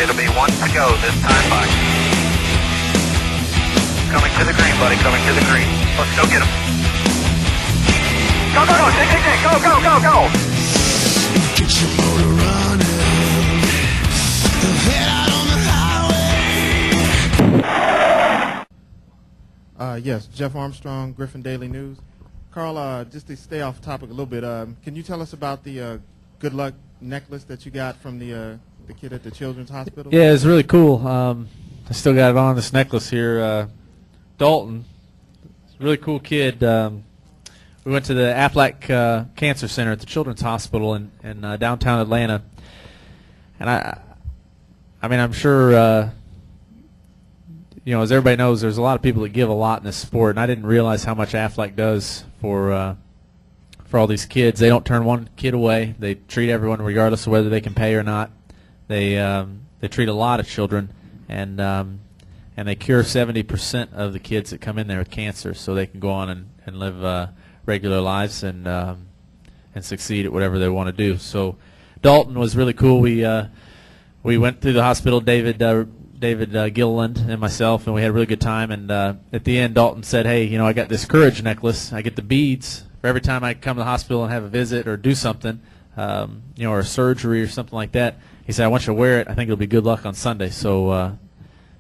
It'll be 1 to go this time by. Coming to the green, buddy, coming to the green. Let's go get him. Go, go, go, go, go, go, go. Get your motor running. Head out on the highway. Yes, Jeff Armstrong, Griffin Daily News. Carl, just to stay off topic a little bit, can you tell us about the good luck necklace that you got from the kid at the Children's Hospital? Yeah, it's really cool. I still got it on, this necklace here. Dalton, it's a really cool kid. We went to the Aflac Cancer Center at the Children's Hospital in downtown Atlanta. And I mean, I'm sure, you know, as everybody knows, there's a lot of people that give a lot in this sport, and I didn't realize how much Aflac does for all these kids. They don't turn one kid away. They treat everyone regardless of whether they can pay or not. They treat a lot of children, and they cure 70% of the kids that come in there with cancer, so they can go on and live regular lives and succeed at whatever they want to do. So Dalton was really cool. We went through the hospital, David Gilliland and myself, and we had a really good time. And at the end, Dalton said, "Hey, you know, I got this courage necklace. I get the beads for every time I come to the hospital and have a visit or do something, you know, or a surgery or something like that." He said, "I want you to wear it. I think it'll be good luck on Sunday." So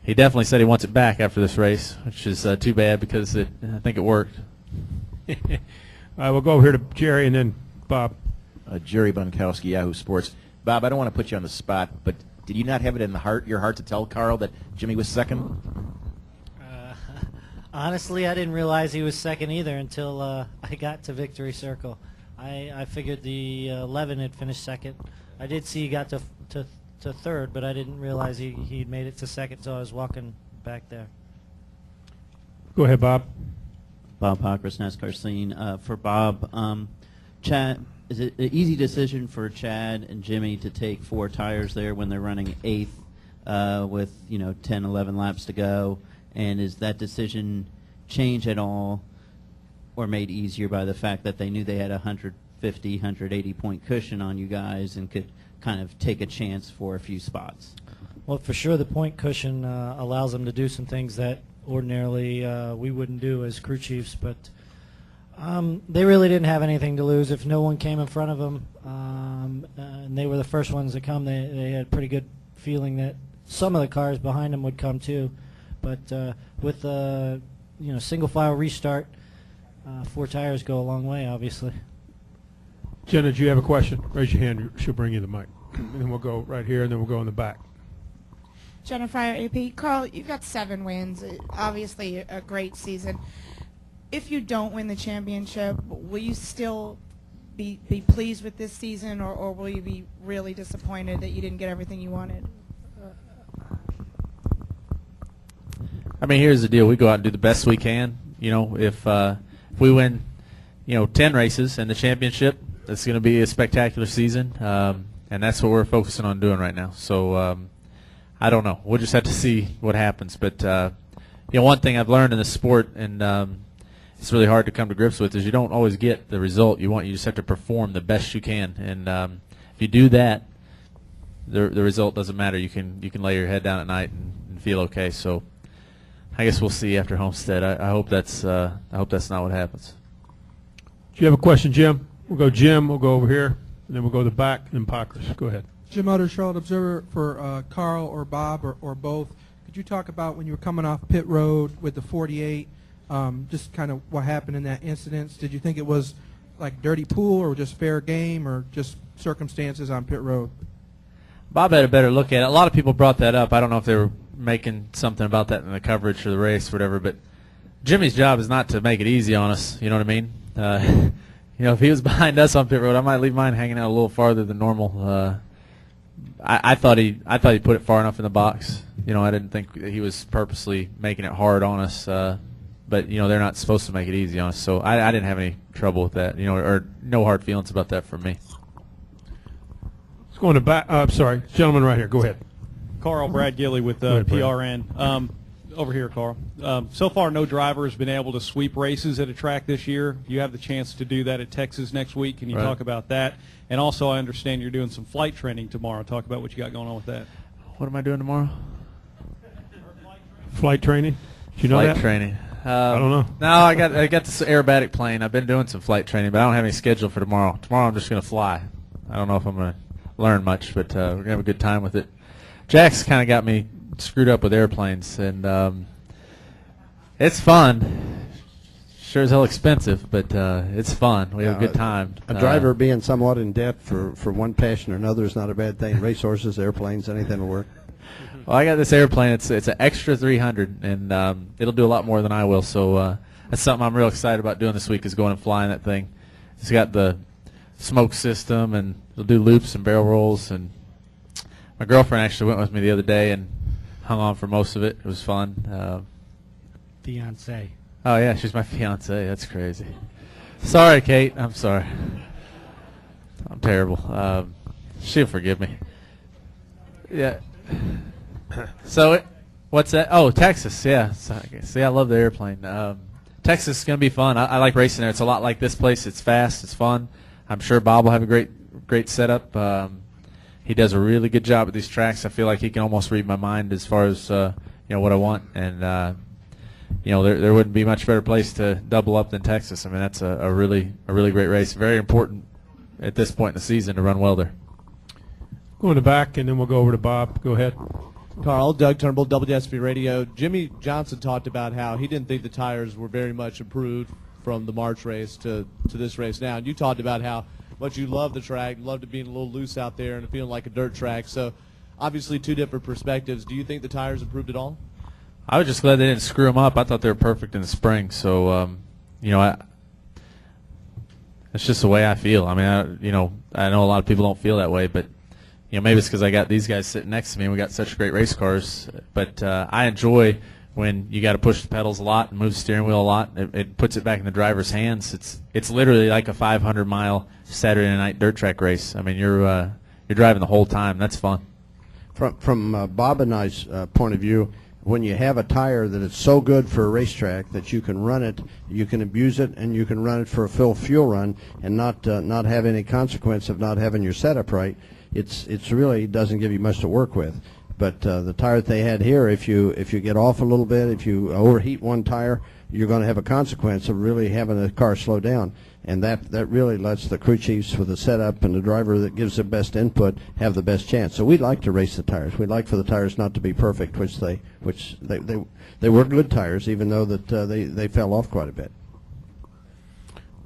he definitely said he wants it back after this race, which is too bad because I think it worked. All right, we'll go over here to Jerry and then Bob. Jerry Bunkowski, Yahoo Sports. Bob, I don't want to put you on the spot, but did you not have it in your heart to tell Carl that Jimmy was second? Honestly, I didn't realize he was second either until I got to Victory Circle. I figured the 11 had finished second. I did see he got to third, but I didn't realize he'd made it to second, so I was walking back there. Go ahead, Bob. Bob Pockris, NASCAR Scene. For Bob, Chad, is it an easy decision for Chad and Jimmy to take 4 tires there when they're running 8th with 10, 11 laps to go? And is that decision changed at all or made easier by the fact that they knew they had a 150, 180 point cushion on you guys and could kind of take a chance for a few spots? Well, for sure the point cushion allows them to do some things that ordinarily we wouldn't do as crew chiefs, but they really didn't have anything to lose. If no one came in front of them and they were the first ones to come, they had a pretty good feeling that some of the cars behind them would come too. But with single file restart, 4 tires go a long way, obviously. Jenna, do you have a question? Raise your hand. She'll bring you the mic. And then we'll go right here, and then we'll go in the back. Jenna Fryer, AP. Carl, you've got 7 wins. Obviously a great season. If you don't win the championship, will you still be pleased with this season, or will you be really disappointed that you didn't get everything you wanted? I mean, here's the deal. We go out and do the best we can. If we win, 10 races and the championship, it's going to be a spectacular season, and that's what we're focusing on doing right now. So I don't know. We'll just have to see what happens. But one thing I've learned in this sport, and it's really hard to come to grips with, is you don't always get the result you want. You just have to perform the best you can, and if you do that, the result doesn't matter. You can lay your head down at night and feel okay. So I guess we'll see after Homestead. I hope that's not what happens. Do you have a question, Jim? We'll go Jim. We'll go over here, and then we'll go to the back, and then Pockris. Go ahead. Jim Utter, Charlotte Observer, for Carl or Bob or both. Could you talk about when you were coming off pit road with the 48, just kind of what happened in that incident? Did you think it was like dirty pool or just fair game or just circumstances on pit road? Bob had a better look at it. A lot of people brought that up. I don't know if they were making something about that in the coverage for the race or whatever, but Jimmy's job is not to make it easy on us. You know what I mean? If he was behind us on pit road, I might leave mine hanging out a little farther than normal. I thought he put it far enough in the box. I didn't think that he was purposely making it hard on us. But they're not supposed to make it easy on us, so I didn't have any trouble with that. Or no hard feelings about that from me. Let's go in the back. Sorry, gentleman right here. Go ahead. Carl, Brad Gilley with PRN. Over here, Carl. So far, no driver has been able to sweep races at a track this year. You have the chance to do that at Texas next week. Can you talk about that? And also, I understand you're doing some flight training tomorrow. Talk about what you got going on with that. What am I doing tomorrow? Flight training. Did you know Flight that? training. I don't know. No, I got this aerobatic plane. I've been doing some flight training, but I don't have any schedule for tomorrow. Tomorrow I'm just going to fly. I don't know if I'm going to learn much, but we're going to have a good time with it. Jack's kind of got me screwed up with airplanes, and it's fun. Sure as hell expensive, but it's fun. We have a good time. A driver being somewhat in debt for one passion or another is not a bad thing. Racehorses, airplanes, anything will work. Well, I got this airplane. It's an extra 300, and it'll do a lot more than I will. So that's something I'm real excited about doing this week is going and flying that thing. It's got the smoke system, and it'll do loops and barrel rolls. And my girlfriend actually went with me the other day and hung on for most of it. It was fun. Fiance. Oh, yeah, she's my fiance. That's crazy. Sorry, Kate. I'm sorry. I'm terrible. She'll forgive me. Yeah. So, what's that? Oh, Texas, yeah. See, I love the airplane. Texas is going to be fun. I like racing there. It's a lot like this place. It's fast. It's fun. I'm sure Bob will have a great setup. He does a really good job at these tracks. I feel like he can almost read my mind as far as what I want. And there wouldn't be much better place to double up than Texas. I mean, that's a really great race. Very important at this point in the season to run well there. Go in the back, and then we'll go over to Bob. Go ahead. Carl, Doug Turnbull, WSB Radio. Jimmy Johnson talked about how he didn't think the tires were very much improved from the March race to this race now. And you talked about how much you love the track, loved it being a little loose out there and feeling like a dirt track. So obviously two different perspectives. Do you think the tires improved at all? I was just glad they didn't screw them up. I thought they were perfect in the spring. So, it's just the way I feel. I mean, I know a lot of people don't feel that way, but maybe it's because I got these guys sitting next to me and we got such great race cars. But I enjoy when you got to push the pedals a lot and move the steering wheel a lot. It puts it back in the driver's hands. It's literally like a 500-mile Saturday night dirt track race. I mean, you're driving the whole time. That's fun. From Bob and I's point of view, when you have a tire that is so good for a racetrack that you can run it, you can abuse it, and you can run it for a full fuel run and not have any consequence of not having your setup right, it's really doesn't give you much to work with. But the tire that they had here, if you get off a little bit, if you overheat one tire, you're going to have a consequence of really having the car slow down. And that really lets the crew chiefs with the setup and the driver that gives the best input have the best chance. So we'd like to race the tires. We'd like for the tires not to be perfect, which they were good tires, even though that they fell off quite a bit.